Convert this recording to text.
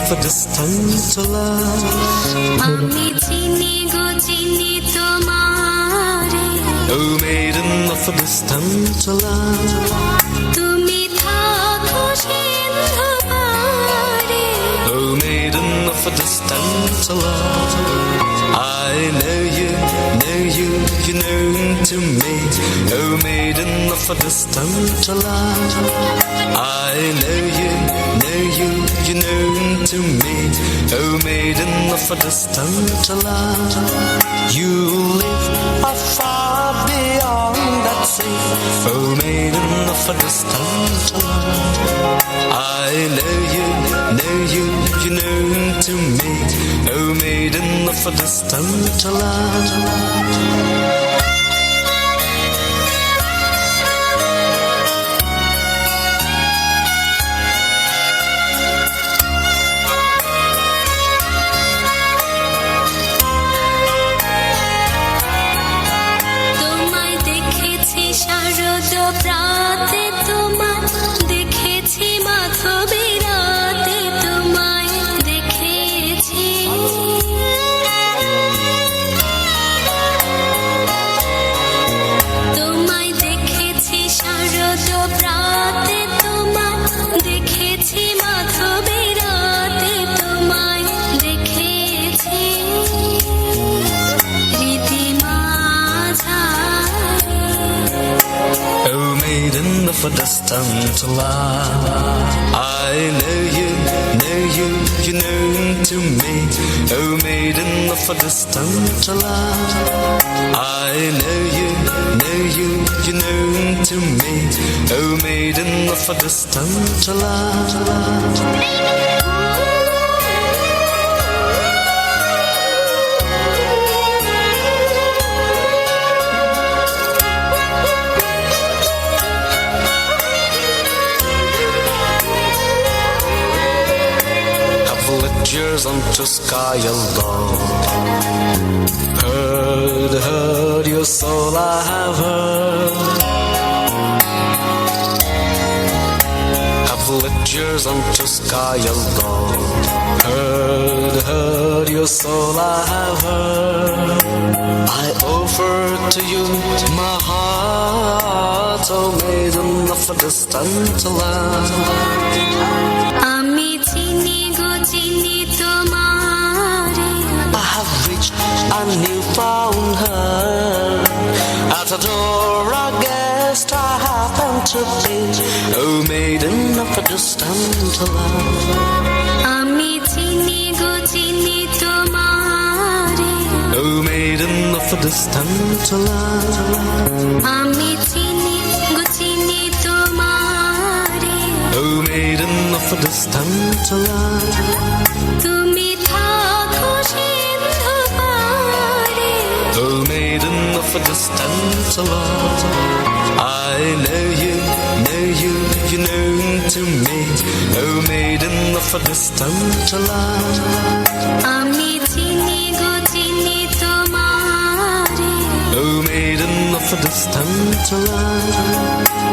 of a distant love. আমি চিনি গো চিনি তোমারে, Oh, maiden of a distant love. তুমি থাকো সিন্ধু পারে। Oh, maiden of a distant love. I know you, you're known to me. Oh, maiden of a distant love. I know you, you're known to me. Oh, maiden of a distant love. You live afar beyond that sea. Oh, maiden of a distant love. I know you, you're known to me. Oh, maiden of a distant love. তোমায় দেখেছি শারদ প্রাতে, তোমায় দেখেছি মাধবী রাতে, তোমায় দেখেছি। তোমায় দেখেছি শারদ প্রাতে, তোমায় দেখেছি মাধবী রাতে, তোমায় দেখেছি। রীতি মাঝারে Oh, maiden of a distant love. I know you, you're known to me. Oh, maiden of a distant love. I know you, you're known to me. Oh, maiden of a distant love. Have lit yours unto sky alone. Heard your soul I have heard. Have lit yours unto sky alone. Heard your soul I have heard. I offer to you my heart, oh maiden of a distant land. আমি চিনি গো চিনি তোমারে, I have reached a newfound her. At a door I guessed I happened to be. Oh, maiden of a distant land. আমি চিনি গো চিনি তোমারে, Oh, maiden of a distant land. আমি চিনি গো চিনি তোমারে, Oh, maiden of a distant land. তুমি থাকো সিন্ধু পারে। Oh, maiden of a distant land. I know you, you're known to me. Oh, maiden of a distant land. আমি চিনি গো চিনি তোমারে, Oh, maiden of a distant land.